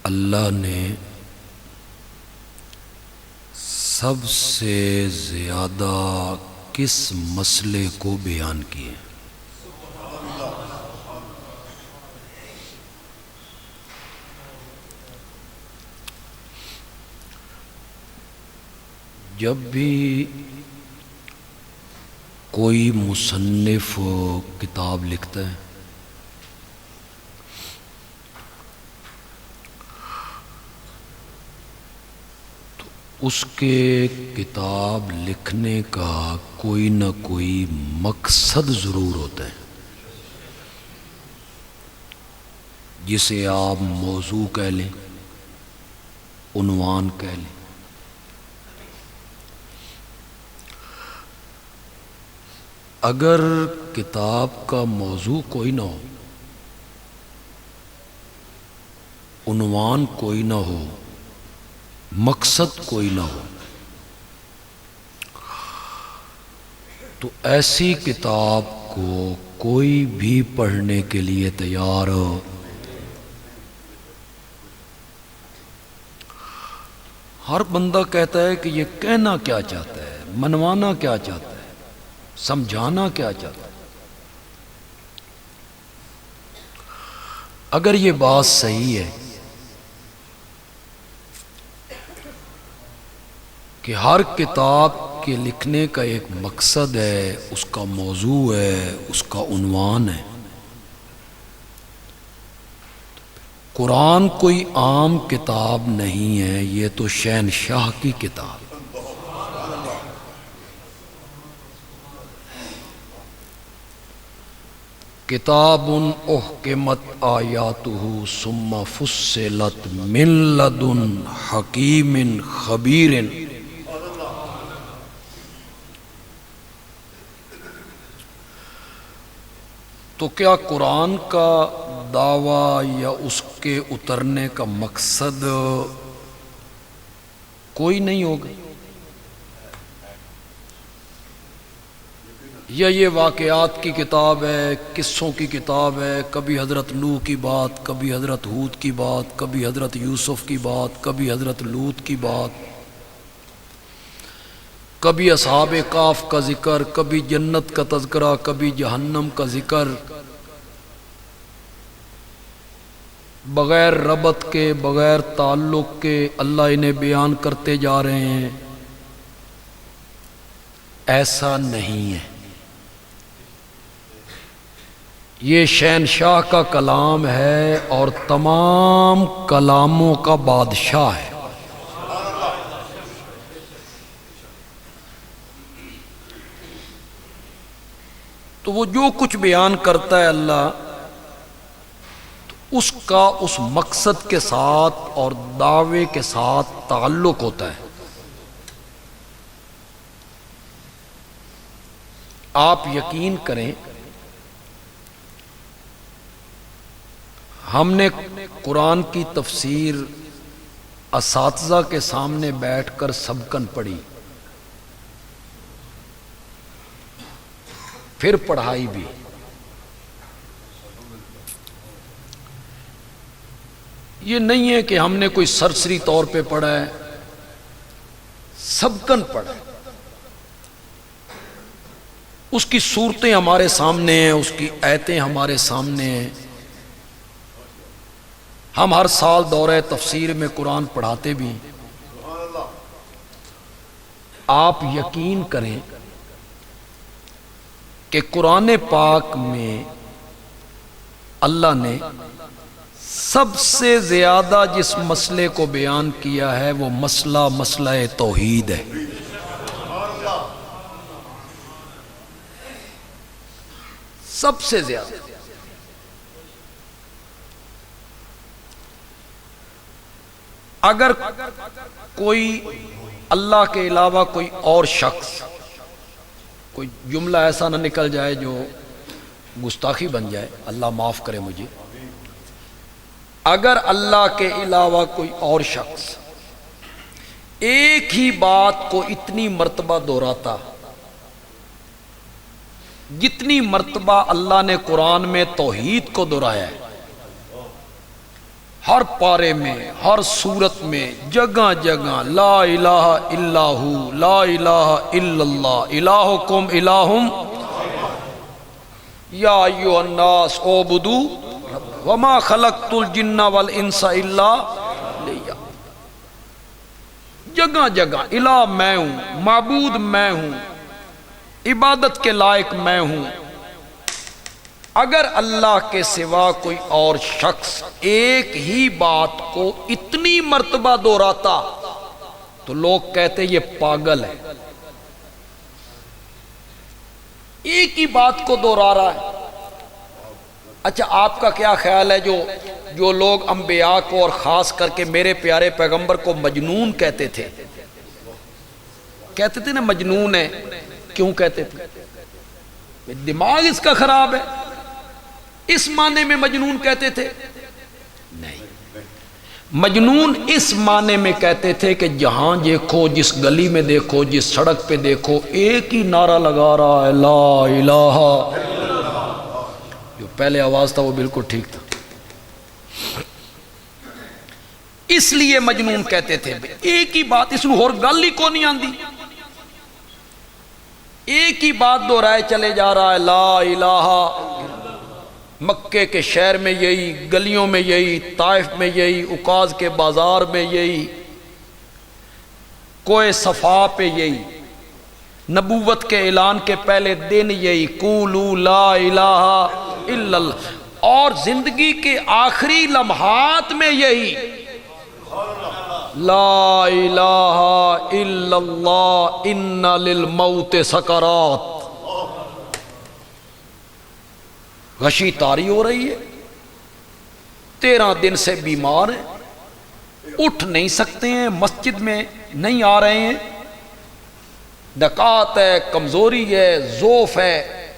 اللہ نے سب سے زیادہ کس مسئلے کو بیان کیے؟ جب بھی کوئی مصنف کتاب لکھتا ہے تو اس کے کتاب لکھنے کا کوئی نہ کوئی مقصد ضرور ہوتا ہے، جسے آپ موضوع کہہ لیں، عنوان کہہ لیں۔ اگر کتاب کا موضوع کوئی نہ ہو، عنوان کوئی نہ ہو، مقصد کوئی نہ ہو، تو ایسی کتاب کو کوئی بھی پڑھنے کے لیے تیار ہو۔ ہر بندہ کہتا ہے کہ یہ کہنا کیا چاہتا ہے، منوانا کیا چاہتا ہے، سمجھانا کیا چاہتا ہے۔ اگر یہ بات صحیح ہے کہ ہر کتاب کے لکھنے کا ایک مقصد ہے، اس کا موضوع ہے، اس کا عنوان ہے، قرآن کوئی عام کتاب نہیں ہے، یہ تو شہنشاہ کی کتاب ہے۔ کتاب احکمت آیاتہ ثم فصلت من لدن حکیم خبیر۔ تو کیا قرآن کا دعویٰ یا اس کے اترنے کا مقصد کوئی نہیں ہوگا؟ یا یہ واقعات کی کتاب ہے، قصوں کی کتاب ہے، کبھی حضرت نوح کی بات، کبھی حضرت ہود کی بات، کبھی حضرت یوسف کی بات، کبھی حضرت لوط کی بات، کبھی اصحاب کہف کا ذکر، کبھی جنت کا تذکرہ، کبھی جہنم کا ذکر، بغیر ربط کے، بغیر تعلق کے اللہ انہیں بیان کرتے جا رہے ہیں۔ ایسا نہیں ہے، یہ شہنشاہ کا کلام ہے اور تمام کلاموں کا بادشاہ ہے۔ تو وہ جو کچھ بیان کرتا ہے اللہ، تو اس کا اس مقصد کے ساتھ اور دعوے کے ساتھ تعلق ہوتا ہے۔ آپ یقین کریں، ہم نے قرآن کی تفسیر اساتذہ کے سامنے بیٹھ کر سبقاً پڑھی، پھر پڑھائی بھی۔ یہ نہیں ہے کہ ہم نے کوئی سرسری طور پہ پڑھا ہے، سبقاً پڑھا ہے۔ اس کی صورتیں ہمارے سامنے ہیں، اس کی آیتیں ہمارے سامنے ہیں۔ ہم ہر سال دورہ تفسیر میں قرآن پڑھاتے بھی ہیں۔ آپ یقین کریں کہ قرآن پاک میں اللہ نے سب سے زیادہ جس مسئلے کو بیان کیا ہے وہ مسئلہ توحید ہے۔ سب سے زیادہ۔ اگر کوئی اللہ کے علاوہ کوئی اور شخص، کوئی جملہ ایسا نہ نکل جائے جو گستاخی بن جائے، اللہ معاف کرے مجھے، اگر اللہ کے علاوہ کوئی اور شخص ایک ہی بات کو اتنی مرتبہ دہراتا جتنی مرتبہ اللہ نے قرآن میں توحید کو دہرایا ہے، ہر پارے میں، ہر صورت میں، جگہ جگہ لا الہ الا ہو، لا الہ الا اللہ، الہکم الہم یا ایھا الناس اعبدوا وما خلقت الجن والانس الا لیعبدون۔ جگہ جگہ الہ میں ہوں، معبود میں ہوں، عبادت کے لائق میں ہوں۔ اگر اللہ کے سوا کوئی اور شخص ایک ہی بات کو اتنی مرتبہ دہراتا تو لوگ کہتے یہ پاگل ہے، ایک ہی بات کو دہرا رہا ہے۔ اچھا آپ کا کیا خیال ہے جو لوگ انبیاء کو اور خاص کر کے میرے پیارے پیغمبر کو مجنون کہتے تھے نا، مجنون ہے، کیوں کہتے تھے؟ دماغ اس کا خراب ہے، اس معنی میں مجنون کہتے تھے؟ نہیں، مجنون اس معنی میں کہتے تھے کہ جہاں دیکھو، جس گلی میں دیکھو، جس سڑک پہ دیکھو، ایک ہی نعرہ لگا رہا ہے، لا الہ۔ جو پہلے آواز تھا وہ بالکل ٹھیک تھا، اس لیے مجنون کہتے تھے۔ ایک ہی بات، اس کو اور گل ہی کو نہیں آندی، ایک ہی بات دہرائے چلے جا رہا ہے، لا الہ۔ مکے کے شہر میں یہی، گلیوں میں یہی، طائف میں یہی، عکاظ کے بازار میں یہی، کوئے صفا پہ یہی، نبوت کے اعلان کے پہلے دن یہی، قولوا لا الہ الا اللہ، اور زندگی کے آخری لمحات میں یہی، لا الہ الا اللہ ان للموت سکرات۔ غشی طاری ہو رہی ہے، 13 دن سے بیمار ہیں، اٹھ نہیں سکتے ہیں، مسجد میں نہیں آ رہے ہیں، دقات ہے، کمزوری ہے، ضعف ہے،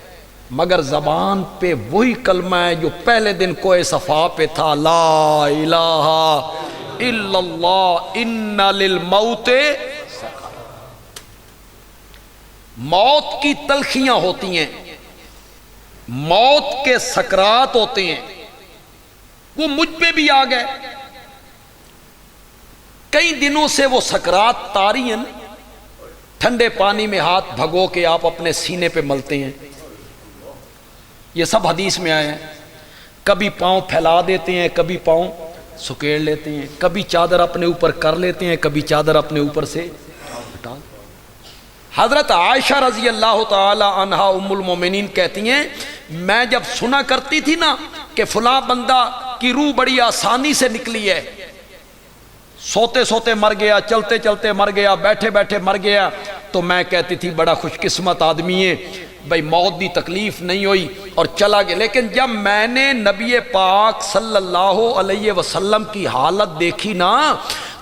مگر زبان پہ وہی کلمہ ہے جو پہلے دن کوئے صفا پہ تھا، لا الہ الا اللہ ان للموت۔ موت کی تلخیاں ہوتی ہیں، موت کے سکرات ہوتے ہیں، وہ مجھ پہ بھی آ گئے۔ کئی دنوں سے وہ سکرات طاری ہیں، ٹھنڈے پانی میں ہاتھ بھگو کے آپ اپنے سینے پہ ملتے ہیں، یہ سب حدیث میں آئے ہیں۔ کبھی پاؤں پھیلا دیتے ہیں، کبھی پاؤں سکیڑ لیتے ہیں، کبھی چادر اپنے اوپر کر لیتے ہیں، کبھی چادر اپنے اوپر سے ہٹا۔ حضرت عائشہ رضی اللہ تعالی عنہا ام المومنین کہتی ہیں، میں جب سنا کرتی تھی نا کہ فلاں بندہ کی روح بڑی آسانی سے نکلی ہے، سوتے سوتے مر گیا، چلتے چلتے مر گیا، بیٹھے بیٹھے مر گیا، تو میں کہتی تھی بڑا خوش قسمت آدمی ہے بھائی، موت دی تکلیف نہیں ہوئی اور چلا گیا۔ لیکن جب میں نے نبی پاک صلی اللہ علیہ وسلم کی حالت دیکھی نا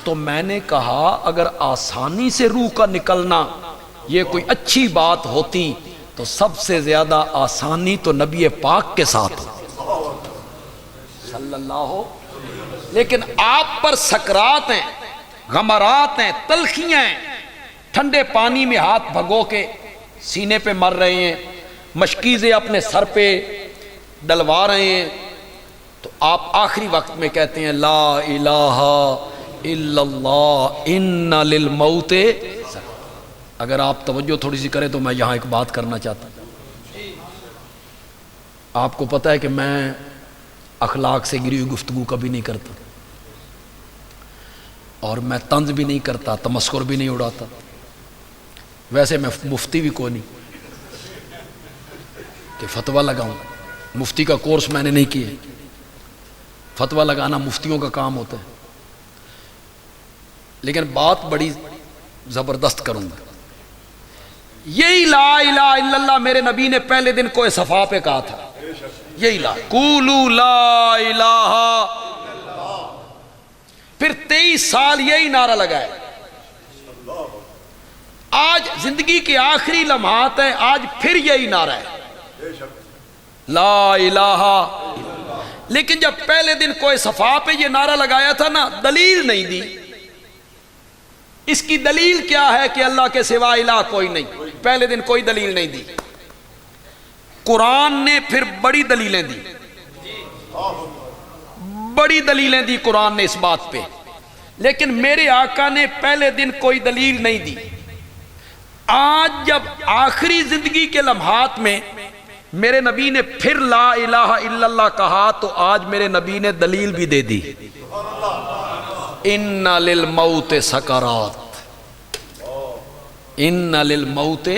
تو میں نے کہا اگر آسانی سے روح کا نکلنا یہ کوئی اچھی بات ہوتی تو سب سے زیادہ آسانی تو نبی پاک کے ساتھ صلی اللہ۔ لیکن آپ پر سکرات ہیں، غمرات ہیں، تلخیاں ہیں، ٹھنڈے پانی میں ہاتھ بھگو کے سینے پہ مر رہے ہیں، مشکیزیں اپنے سر پہ ڈلوا رہے ہیں، تو آپ آخری وقت میں کہتے ہیں لا الہ الا اللہ ان للموت۔ اگر آپ توجہ تھوڑی سی کریں تو میں یہاں ایک بات کرنا چاہتا ہوں۔ آپ کو پتہ ہے کہ میں اخلاق سے گری ہوئی گفتگو کبھی نہیں کرتا، اور میں طنز بھی نہیں کرتا، تمسخر بھی نہیں اڑاتا، ویسے میں مفتی بھی کوئی نہیں کہ فتویٰ لگاؤں، مفتی کا کورس میں نے نہیں کیا، فتویٰ لگانا مفتیوں کا کام ہوتا ہے، لیکن بات بڑی زبردست کروں گا۔ یہی لا الہ الا اللہ میرے نبی نے پہلے دن کوئے صفا پہ کہا تھا، یہی لا قولوا لا الہ، پھر 23 سال یہی نعرہ لگائے۔ آج زندگی کے آخری لمحات ہیں، آج پھر یہی نعرہ ہے لا الہ۔ لیکن جب پہلے دن کوئے صفا پہ یہ نعرہ لگایا تھا نا، دلیل نہیں دی۔ اس کی دلیل کیا ہے کہ اللہ کے سوا الہ کوئی نہیں، پہلے دن کوئی دلیل نہیں دی۔ قرآن نے پھر بڑی دلیلیں دی، بڑی دلیلیں دی قرآن نے اس بات پہ، لیکن میرے آقا نے پہلے دن کوئی دلیل نہیں دی۔ آج جب آخری زندگی کے لمحات میں میرے نبی نے پھر لا الہ الا اللہ کہا تو آج میرے نبی نے دلیل بھی دے دی، ان للموت سکرات، ان للموت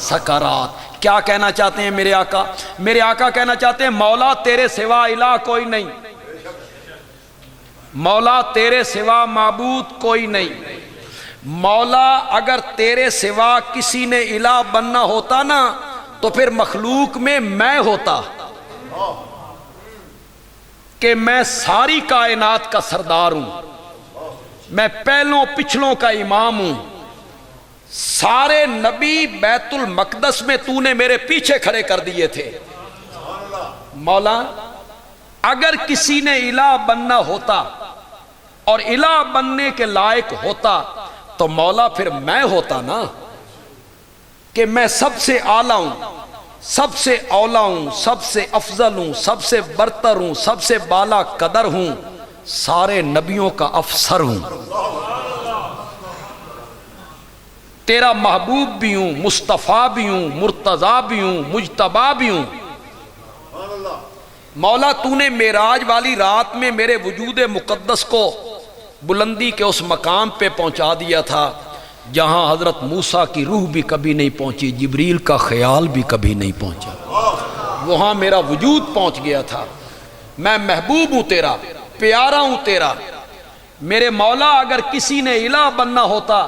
سکرات۔ کیا کہنا چاہتے ہیں میرے آقا؟ میرے آقا کہنا چاہتے ہیں مولا تیرے سوا الہ کوئی نہیں، مولا تیرے سوا معبود کوئی نہیں، مولا اگر تیرے سوا کسی نے الہ بننا ہوتا نا تو پھر مخلوق میں ہوتا کہ میں ساری کائنات کا سردار ہوں، میں پہلوں پچھلوں کا امام ہوں، سارے نبی بیت المقدس میں تو نے میرے پیچھے کھڑے کر دیے تھے۔ مولا اگر کسی نے الہ بننا ہوتا اور الہ بننے کے لائق ہوتا تو مولا پھر میں ہوتا نا، کہ میں سب سے اعلیٰ ہوں، سب سے اولا ہوں، سب سے افضل ہوں، سب سے برتر ہوں، سب سے بالا قدر ہوں، سارے نبیوں کا افسر ہوں، تیرا محبوب بھی ہوں، مصطفیٰ بھی ہوں، مرتضیٰ بھی ہوں، مجتبیٰ بھی ہوں۔ مولا تو نے معراج والی رات میں میرے وجود مقدس کو بلندی کے اس مقام پہ پہنچا دیا تھا جہاں حضرت موسیٰ کی روح بھی کبھی نہیں پہنچی، جبریل کا خیال بھی کبھی نہیں پہنچا، وہاں میرا وجود پہنچ گیا تھا۔ میں محبوب ہوں تیرا، پیارا ہوں تیرا۔ میرے مولا اگر کسی نے الہ بننا ہوتا،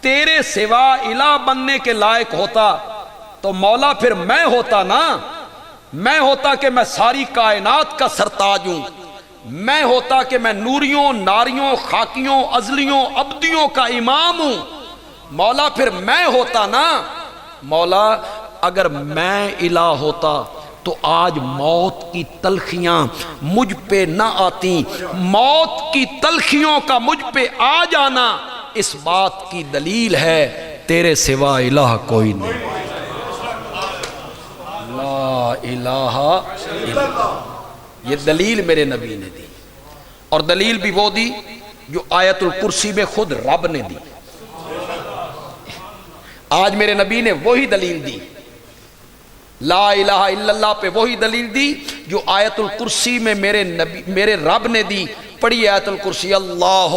تیرے سوا الہ بننے کے لائق ہوتا تو مولا پھر میں ہوتا نا، میں ہوتا کہ میں ساری کائنات کا سرتاج ہوں، میں ہوتا کہ میں نوریوں، ناریوں، خاکیوں، ازلیوں، ابدیوں کا امام ہوں، مولا پھر میں ہوتا نا۔ مولا اگر میں الہ ہوتا تو آج موت کی تلخیاں مجھ پہ نہ آتی، موت کی تلخیوں کا مجھ پہ آ جانا اس بات کی دلیل ہے تیرے سوا الہ کوئی نہیں، لا الہ الا اللہ۔ یہ دلیل میرے نبی نے دی، اور دلیل بھی وہ دی جو آیت الکرسی میں خود رب نے دی۔ آج میرے نبی نے وہی دلیل دی، لا الہ الا اللہ پہ وہی دلیل دی جو آیت الکرسی میں میرے رب نے دی۔ پڑھی آیت الکرسی، اللہ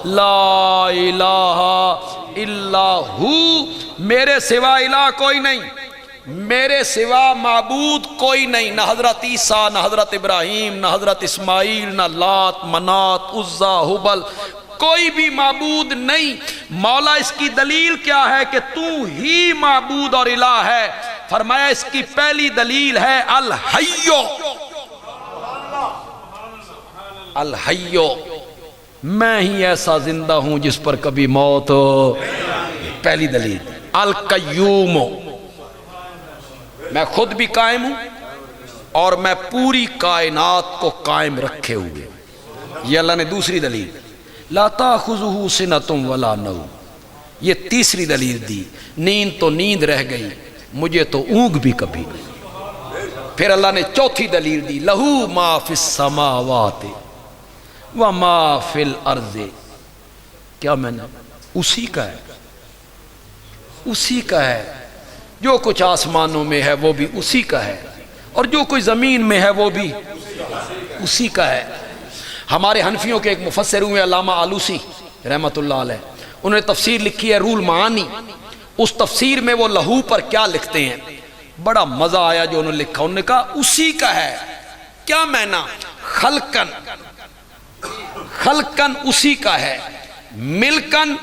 لا الہ الا ہو، میرے سوا الہ کوئی نہیں، میرے سوا معبود کوئی نہیں، نہ حضرت عیسیٰ، نہ حضرت ابراہیم، نہ حضرت اسماعیل، نہ لات، منات، عزا، حبل، کوئی بھی معبود نہیں۔ مولا اس کی دلیل کیا ہے کہ تو ہی معبود اور الہ ہے؟ فرمایا اس کی پہلی دلیل ہے الحیو، الحیو، میں ہی ایسا زندہ ہوں جس پر کبھی موت ہو، پہلی دلیل۔ القیوم، میں خود بھی قائم ہوں اور میں پوری کائنات کو قائم رکھے ہوئے، یہ اللہ نے دوسری دلیل۔ لا تاخذہ سنۃ ولا نوم، یہ تیسری دلیل دی، نیند تو نیند رہ گئی، مجھے تو اونگ بھی کبھی نہیں۔ پھر اللہ نے چوتھی دلیل دی، لہو ما فی السماوات وما فی الارض، کیا میں نے اسی کا ہے، اسی کا ہے، جو کچھ آسمانوں میں ہے وہ بھی اسی کا ہے، اور جو کچھ زمین میں ہے وہ بھی اسی کا ہے۔ ہمارے حنفیوں کے ایک مفسر ہوئے علامہ آلوسی رحمۃ اللہ علیہ، انہوں نے تفسیر لکھی ہے روح المعانی، اس تفسیر میں وہ لہو پر کیا لکھتے ہیں، بڑا مزہ آیا جو انہوں نے لکھا۔ انہوں نے کہا اسی کا ہے، کیا معنی؟ خلقن، خلقن اسی کا ہے، ملکن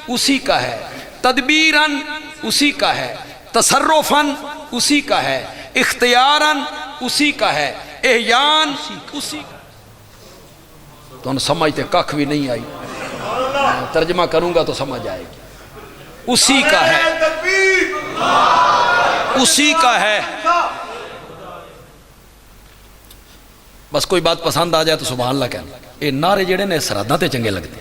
اسی کا ہے، تدبیرن اسی کا ہے، تصرفاً اسی کا ہے، اختیاراً اسی کا ہے، احیان اسی کا۔ تو ان سمجھتے کخ بھی نہیں آئی، ترجمہ کروں گا تو سمجھ آئے گی، اسی کا ہے، اسی کا ہے۔ بس کوئی بات پسند آ جائے تو سبحان اللہ کہنا۔ یہ نعرے جڑے نے سرحداں تے چنگے لگتے،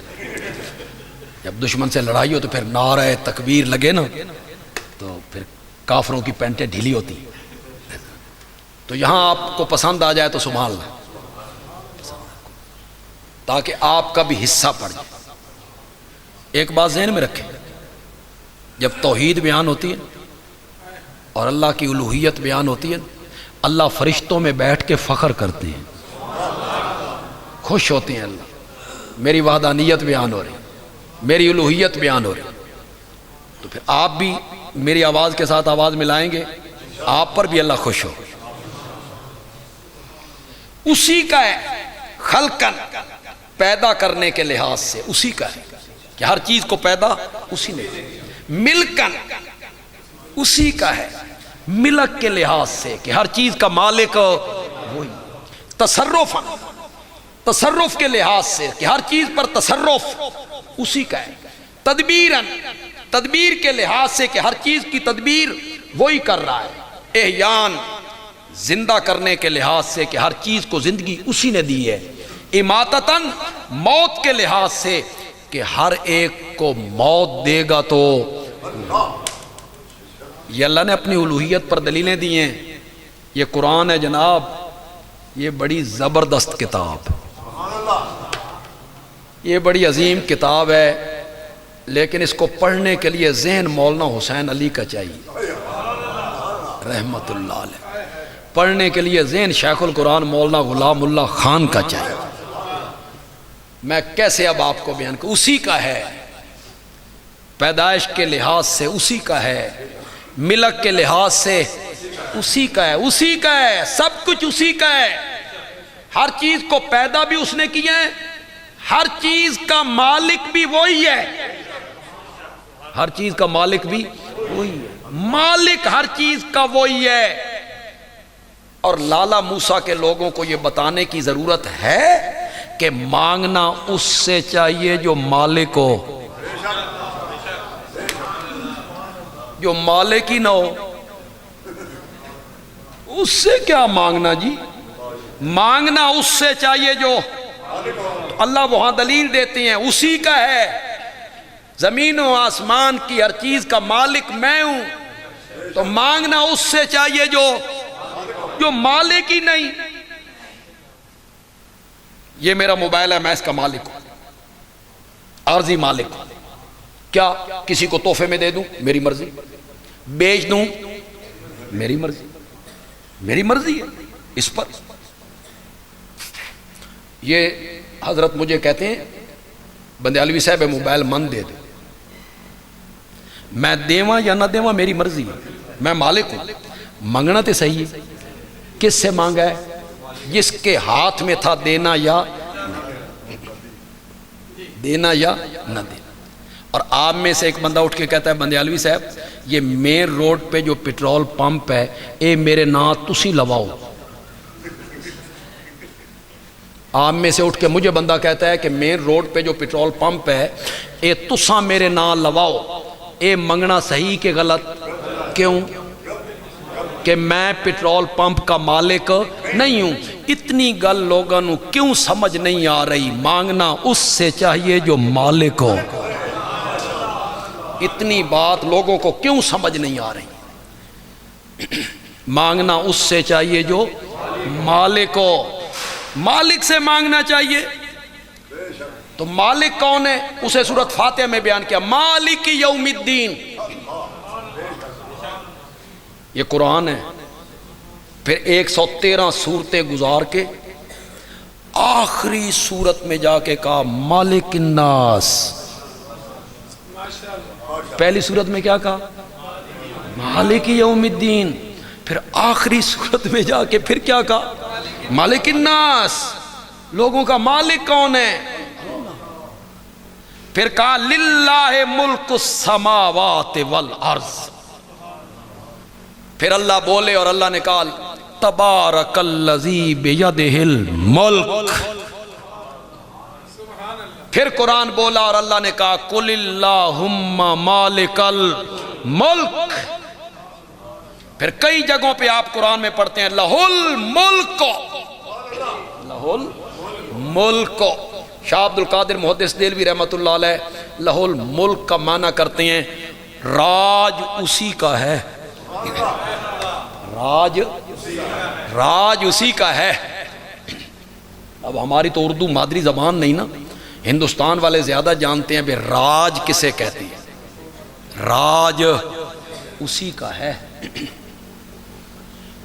جب دشمن سے لڑائی ہو تو پھر نعرہ تکبیر لگے نا تو پھر کافروں کی پینٹیں ڈھیلی ہوتی، تو یہاں آپ کو پسند آ جائے تو سبحان اللہ۔ تاکہ آپ کا بھی حصہ پڑ جائے۔ ایک بات ذہن میں رکھیں، جب توحید بیان ہوتی ہے اور اللہ کی الوہیت بیان ہوتی ہے، اللہ فرشتوں میں بیٹھ کے فخر کرتے ہیں، خوش ہوتے ہیں۔ اللہ میری وحدانیت بیان ہو رہی، میری الوہیت بیان ہو رہی، تو پھر آپ بھی میری آواز کے ساتھ آواز ملائیں گے، آپ پر بھی اللہ خوش ہو۔ اسی کا ہے خلقن، پیدا کرنے کے لحاظ سے اسی کا ہے کہ ہر چیز کو پیدا اسی نے کیا۔ ملکن، اسی کا ہے ملک کے لحاظ سے کہ ہر چیز کا مالک وہی۔ تصرف، تصرف کے لحاظ سے کہ ہر چیز پر تصرف اسی کا ہے۔ تدبیرن، تدبیر کے لحاظ سے کہ ہر چیز کی تدبیر وہی کر رہا ہے۔ احیان، زندہ کرنے کے لحاظ سے کہ ہر چیز کو زندگی اسی نے دی ہے۔ اماتتن، موت کے لحاظ سے کہ ہر ایک کو موت دے گا تو یہ اللہ نے اپنی الوہیت پر دلیلیں دی ہیں۔ یہ قرآن ہے جناب، یہ بڑی زبردست کتاب، یہ بڑی عظیم کتاب ہے، لیکن اس کو پڑھنے کے لیے ذہن مولانا حسین علی کا چاہیے رحمت اللہ علیہ، پڑھنے کے لیے ذہن شیخ القرآن مولانا غلام اللہ خان کا چاہیے۔ میں کیسے اب آپ کو بیان کروں؟ اسی کا ہے، پیدائش کے لحاظ سے اسی کا ہے، ملک کے لحاظ سے اسی کا ہے، اسی کا ہے، سب کچھ اسی کا ہے۔ ہر چیز کو پیدا بھی اس نے کیا ہے، ہر چیز کا مالک بھی وہی ہے، ہر چیز کا مالک بھی وہی ہے، مالک ہر چیز کا وہی ہے۔ اور لالا موسیٰ کے لوگوں کو یہ بتانے کی ضرورت ہے کہ مانگنا اس سے چاہیے جو مالک ہو، جو مالک ہی نہ ہو اس سے کیا مانگنا جی؟ مانگنا اس سے چاہیے جو، اللہ وہاں دلیل دیتے ہیں اسی کا ہے۔ زمین و آسمان کی ہر چیز کا مالک میں ہوں، تو مانگنا اس سے چاہیے جو مالک ہی نہیں۔ یہ میرا موبائل ہے، میں اس کا مالک ہوں، عارضی مالک ہوں۔ کیا کسی کو تحفے میں دے دوں؟ میری مرضی، بیچ دوں؟ میری مرضی، میری مرضی ہے اس پر۔ یہ حضرت مجھے کہتے ہیں بندیالوی صاحب موبائل من دے دو، میں دیواں یا نہ دیواں میری مرضی ہے، میں مالک ہوں۔ مانگنا تو صحیح ہے، کس سے مانگا ہے؟ جس کے ہاتھ میں تھا دینا یا دینا یا نہ دینا۔ اور آپ میں سے ایک بندہ اٹھ کے کہتا ہے بندیالوی صاحب یہ مین روڈ پہ جو پیٹرول پمپ ہے اے میرے نا تسی لواؤ۔ آپ میں سے اٹھ کے مجھے بندہ کہتا ہے کہ مین روڈ پہ جو پیٹرول پمپ ہے اے تساں میرے نا لواؤ۔ اے منگنا صحیح کہ غلط؟ کیوں؟ کہ میں پیٹرول پمپ کا مالک نہیں ہوں۔ اتنی گل لوگوں نو کیوں سمجھ نہیں آ رہی؟ مانگنا اس سے چاہیے جو مالک ہو۔ اتنی بات لوگوں کو کیوں سمجھ نہیں آ رہی؟ مانگنا اس سے چاہیے جو مالک ہو، مالک سے مانگنا چاہیے۔ تو مالک کون ہے؟ اسے سورۃ فاتحہ میں بیان کیا، مالک یوم الدین، یہ قرآن ہے۔ پھر 113 سورتیں گزار کے آخری سورت میں جا کے کہا مالک الناس۔ پہلی سورت میں کیا کہا؟ مالک یوم الدین۔ پھر آخری سورت میں جا کے پھر کیا کہا؟ مالک الناس، لوگوں کا مالک کون ہے؟ پھر کہا للہ ملک السماوات والارض۔ پھر اللہ بولے اور اللہ نے کہا تبارک الذی بیدہ الملک۔ پھر قرآن بولا اور اللہ نے کہا قل اللہم مالک الملک۔ پھر کئی جگہوں پہ آپ قرآن میں پڑھتے ہیں لہ الملک، لہ الملک۔ شاہ عبد القادر محدث دہلوی رحمۃ اللہ علیہ لہ الملک کا معنی کرتے ہیں راج اسی کا ہے، راج اسی کا ہے۔ اب ہماری تو اردو مادری زبان نہیں نا، ہندوستان والے زیادہ جانتے ہیں بے راج کسے کہتے ہیں، راج اسی کا ہے۔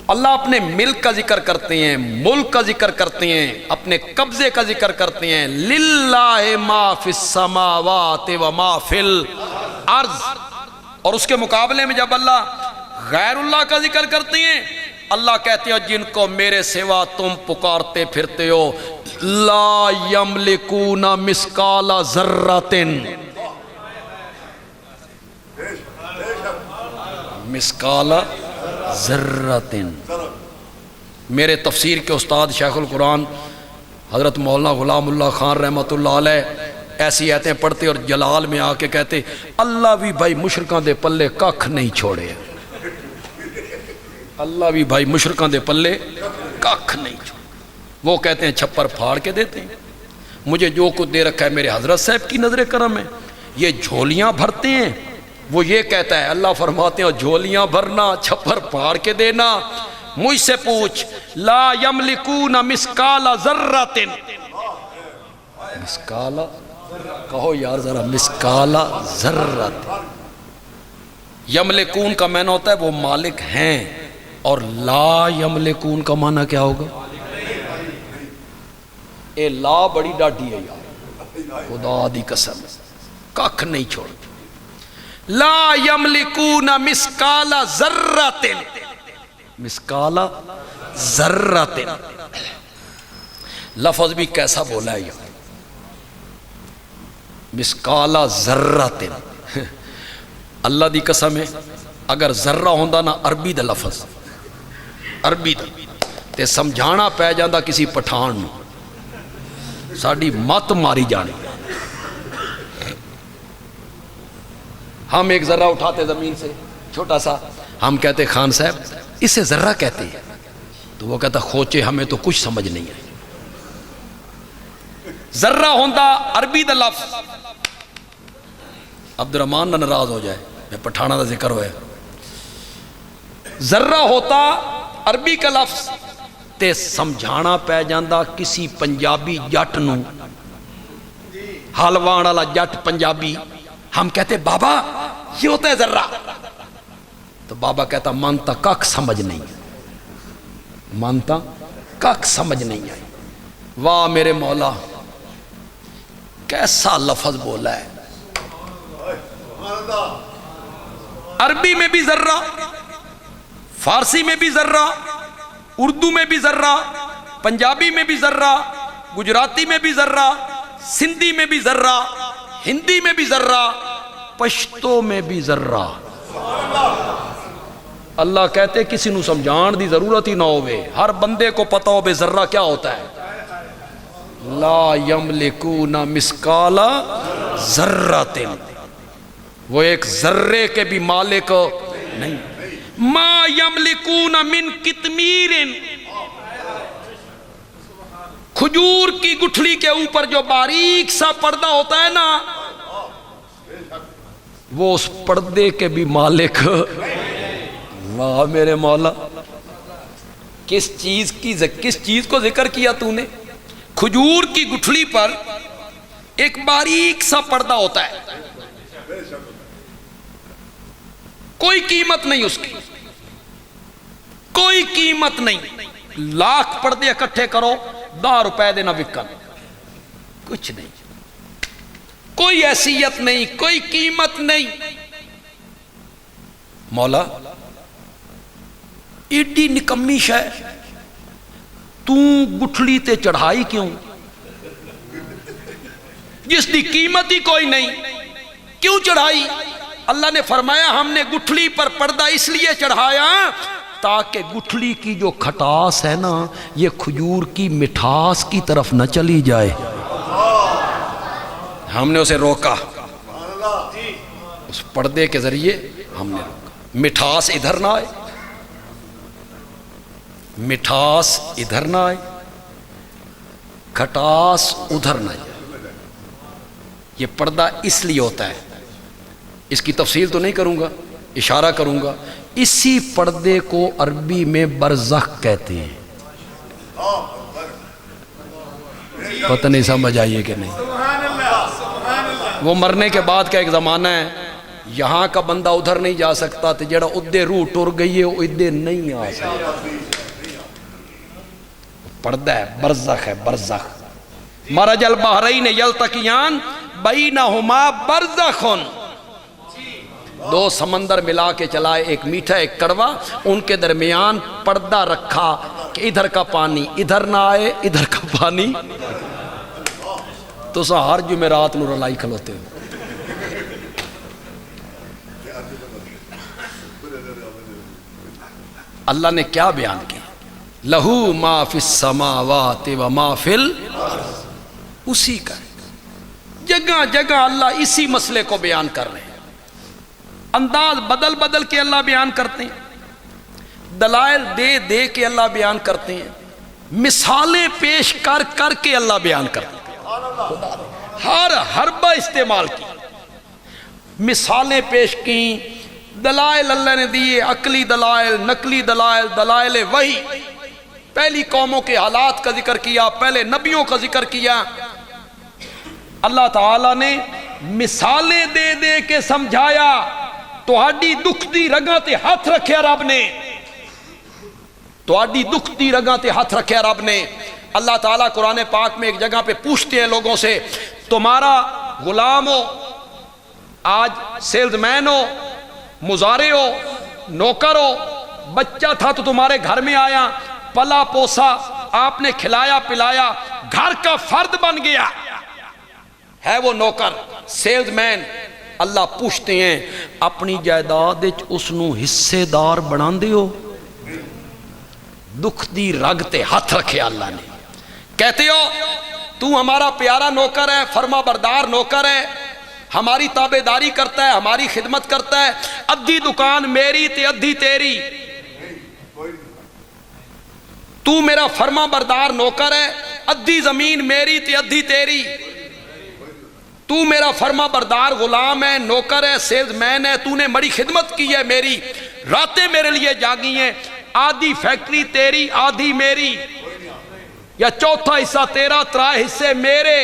اللہ اپنے ملک کا ذکر کرتے ہیں، ملک کا ذکر کرتے ہیں، اپنے قبضے کا ذکر کرتے ہیں، للہ ما فی السماوات و ما فی الارض، اور اس کے مقابلے میں جب اللہ غیر اللہ کا ذکر کرتے ہیں، اللہ کہتے ہیں جن کو میرے سوا تم پکارتے پھرتے ہو، لا یملکون مثقال ذرۃ، مثقال ذرۃ۔ میرے تفسیر کے استاد شیخ القرآن حضرت مولانا غلام اللہ خان رحمۃ اللہ علیہ ایسی آیتیں پڑھتے اور جلال میں آ کے کہتے اللہ بھی بھائی مشرکاں دے پلے ککھ نہیں چھوڑے، اللہ بھی بھائی مشرکاں دے پلے ککھ نہیں چھوڑے۔ وہ کہتے ہیں چھپر پھاڑ کے دیتے ہیں، مجھے جو کچھ دے رکھا ہے میرے حضرت صاحب کی نظر کرم ہے، یہ جھولیاں بھرتے ہیں، وہ یہ کہتا ہے، اللہ فرماتے ہیں جھولیاں بھرنا، چھپر پھاڑ کے دینا، مجھ سے پوچھ، لا یملکون مثقال ذرۃ، مثقال کہو یار ذرا، مثقال ذرۃ، یملکون کا معنی ہوتا ہے وہ مالک ہیں، اور لا یملکون کا معنی کیا ہوگا؟ اے لا بڑی ڈاڈی ہے یار، خدا دی قسم ککھ نہیں چھوڑ، لا یملکون مثقال ذرۃ، مثقال ذرۃ، لفظ بھی کیسا بولا ہے یار، مثقال ذرۃ، اللہ دی قسم ہے اگر ذرہ ہوندا نا عربی دا لفظ، عربی دا تے سمجھانا پہ جاندہ کسی پٹھان نو، ساڑی مت ماری جانی۔ ہم ایک ذرہ اٹھاتے زمین سے چھوٹا سا، ہم کہتے خان صاحب اسے ذرہ کہتے ہیں، تو وہ کہتا کھوچے ہمیں تو کچھ سمجھ نہیں ہے، ذرہ ہوندا عربی دا لفظ، عبد الرحمن نہ ناراض ہو جائے میں پٹھانا دا ذکر ہوئے، ذرہ ہوتا عربی کا لفظ تے سمجھانا پہ جاندہ کسی پنجابی جٹ نو، حلوان والا جٹ پنجابی، ہم کہتے بابا یہ ہوتا ہے ذرہ، تو بابا کہتا مانتا کک سمجھ نہیں، مانتا کک سمجھ نہیں آئی۔ واہ میرے مولا کیسا لفظ بولا ہے، عربی میں بھی ذرہ، فارسی میں بھی ذرہ، اردو میں بھی ذرہ، پنجابی میں بھی ذرہ، گجراتی میں بھی ذرہ، سندھی میں بھی ذرہ، ہندی میں بھی ذرہ، پشتو میں بھی ذرہ۔ اللہ کہتے کسی نو سمجھان دی ضرورت ہی نہ ہوئے، ہر بندے کو پتا ہو بے ذرہ کیا ہوتا ہے، لا یملکون مثقال ذرۃ، وہ ایک ذرے کے بھی مالک نہیں، ما یملکون من قطمیر، کھجور کی گٹھلی کے اوپر جو باریک سا پردہ ہوتا ہے نا، وہ اس پردے کے بھی مالک۔ واہ میرے مولا کس چیز کو ذکر کیا تو نے؟ کھجور کی گٹھلی پر ایک باریک سا پردہ ہوتا ہے، کوئی قیمت نہیں اس کی، کوئی قیمت نہیں، لاکھ پردے اکٹھے کرو 10 روپے دینا وکن، کچھ نہیں، کوئی حیثیت نہیں، کوئی قیمت نہیں۔ مولا ایڈی نکمی شے تو گٹھلی تے چڑھائی کیوں، جس دی قیمت ہی کوئی نہیں، کیوں چڑھائی؟ اللہ نے فرمایا ہم نے گٹھلی پر پردہ اس لیے چڑھایا تاکہ گٹھلی کی جو کھٹاس ہے نا یہ کھجور کی مٹھاس کی طرف نہ چلی جائے، ہم نے اسے روکا، اس پردے کے ذریعے ہم نے روکا، مٹھاس ادھر نہ آئے، مٹھاس ادھر نہ آئے، کھٹاس ادھر نہ جائے، یہ پردہ اس لیے ہوتا ہے، اس کی تفصیل تو نہیں کروں گا، اشارہ کروں گا، اسی پردے کو عربی میں برزخ کہتے ہیں، پتہ نہیں سمجھ آئیے کہ نہیں. وہ مرنے کے بعد کا ایک زمانہ ہے، یہاں کا بندہ ادھر نہیں جا سکتا تو جڑا ادھے روح ٹر گئی ہے وہ ادھے نہیں آ سکتا. پردہ ہے، برزخ ہے، برزخ. مرج البحرین یلتقیان بینہما برزخن، دو سمندر ملا کے چلائے، ایک میٹھا ایک کڑوا، ان کے درمیان پردہ رکھا کہ ادھر کا پانی ادھر نہ آئے، ادھر کا پانی. تو سا ہر جمعرات نو رلائی کھلوتے ہو. اللہ نے کیا بیان کیا؟ لہو ما فی السماوات و ما فی الارض، اسی کا جگہ جگہ اللہ اسی مسئلے کو بیان کر رہے ہیں. انداز بدل بدل کے اللہ بیان کرتے ہیں، دلائل دے دے کے اللہ بیان کرتے ہیں، مثالیں پیش کر کر کے اللہ بیان کرتے ہیں. ہر حربہ استعمال کی، مثالیں پیش کی، دلائل اللہ نے دیے، عقلی دلائل، نقلی دلائل، دلائل وحی. پہلی قوموں کے حالات کا ذکر کیا، پہلے نبیوں کا ذکر کیا. اللہ تعالیٰ نے مثالیں دے دے کے سمجھایا. تہاڈی دکھ دی رگاں تے ہاتھ رکھیا رب نے، تہاڈی دکھ دی رگاں تے ہاتھ رکھیا رب نے. اللہ تعالیٰ قرآن پاک میں ایک جگہ پہ پوچھتے ہیں لوگوں سے، تمہارا غلام ہو، آج سیلز مین ہو، مزارع ہو، نوکر ہو، بچہ تھا تو تمہارے گھر میں آیا، پلا پوسا، آپ نے کھلایا پلایا، گھر کا فرد بن گیا، ہے وہ نوکر، سیلز مین. اللہ پوچھتے ہیں اپنی جائیداد اس نو حصے دار بنا دے ہو؟ دکھ دی رگ تے ہاتھ رکھے اللہ نے. کہتے ہو تو ہمارا پیارا نوکر ہے، فرما بردار نوکر ہے، ہماری تابعداری کرتا ہے، ہماری خدمت کرتا ہے، ادھی دکان میری تے ادھی تیری. تو میرا فرما بردار نوکر ہے، ادھی زمین میری تے ادھی تیری. تو میرا فرما بردار غلام ہے، نوکر ہے، سیلز مین ہے، تو نے بڑی خدمت کی ہے میری، راتیں میرے لیے جاگی ہیں، آدھی فیکٹری تیری آدھی میری، یا چوتھا حصہ تیرا، ترائے حصے میرے.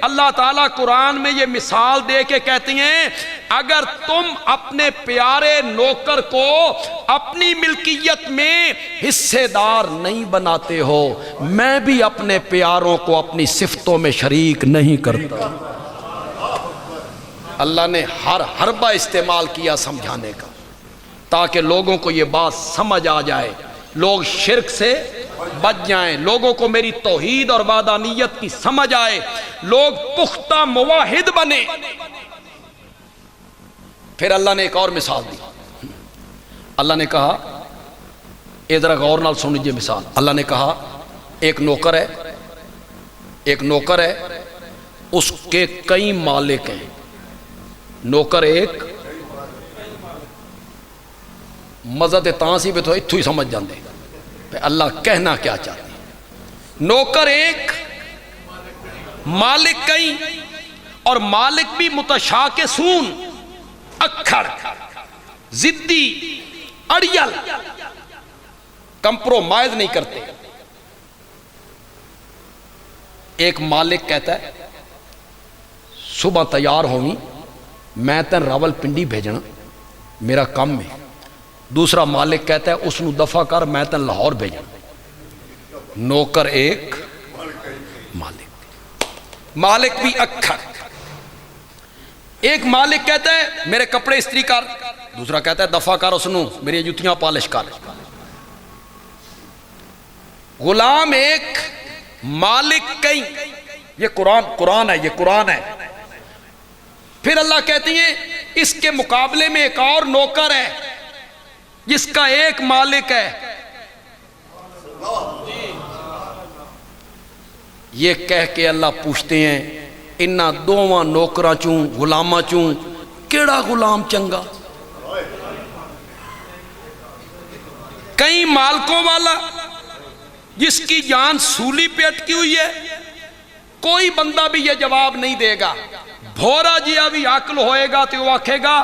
اللہ تعالیٰ قرآن میں یہ مثال دے کے کہتی ہیں اگر تم اپنے پیارے نوکر کو اپنی ملکیت میں حصے دار نہیں بناتے ہو، میں بھی اپنے پیاروں کو اپنی صفتوں میں شریک نہیں کرتا. اللہ نے ہر حربہ استعمال کیا سمجھانے کا، تاکہ لوگوں کو یہ بات سمجھ آ جائے، لوگ شرک سے بچ جائیں، لوگوں کو میری توحید اور وحدانیت کی سمجھ آئے، لوگ پختہ موحد بنے. پھر اللہ نے ایک اور مثال دی. اللہ نے کہا، اے ذرا غور نال سن لیجیے مثال. اللہ نے کہا ایک نوکر ہے، ایک نوکر ہے، اس کے کئی مالک ہیں. نوکر ایک مزد تانسی پہ تو اتھو ہی سمجھ جاندے پہ اللہ کہنا کیا چاہتے ہیں. نوکر ایک، مالک کئی، اور مالک بھی متشاکسون، اکھڑ، ضدی، اڑیل، کمپرومائز نہیں کرتے. ایک مالک کہتا ہے صبح تیار ہوئی، میں تن راول پنڈی بھیجنا، میرا کام ہے. دوسرا مالک کہتا ہے اس نو دفع کر، میں تن لاہور بھیجنا. نوکر ایک، مالک بھی اکھڑ. ایک مالک کہتا ہے میرے کپڑے استری کر، دوسرا کہتا ہے دفع کر اس نو، میری جوتیاں پالش کر. غلام ایک، مالک کئی. یہ قرآن ہے، یہ قرآن ہے. پھر اللہ کہتی ہیں اس کے مقابلے میں ایک اور نوکر ہے جس کا ایک مالک ہے. یہ کہہ کے اللہ پوچھتے ہیں انہاں دوواں نوکراں چوں غلاماں چوں کیڑا غلام چنگا؟ کئی مالکوں والا جس کی جان سولی پہ اٹکی ہوئی ہے، کوئی بندہ بھی یہ جواب نہیں دے گا. بھورا جیا بھی عقل ہوئے گا تو وہ آکھے گا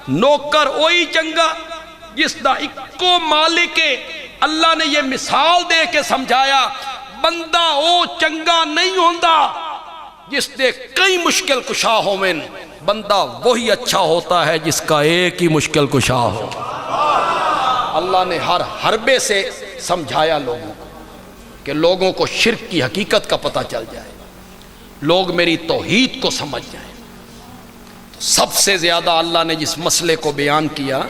نوکر وہی چنگا جس دا اکو مالک ہے. اللہ نے یہ مثال دے کے سمجھایا بندہ او چنگا نہیں ہوندا جس دے کئی مشکل کشا ہوویں، بندہ وہی اچھا ہوتا ہے جس کا ایک ہی مشکل کشا ہو۔ اللہ نے ہر حربے سے سمجھایا لوگوں کو کہ لوگوں کو شرک کی حقیقت کا پتہ چل جائے، لوگ میری توحید کو سمجھ جائیں۔ سب سے زیادہ اللہ نے جس مسئلے کو بیان کیا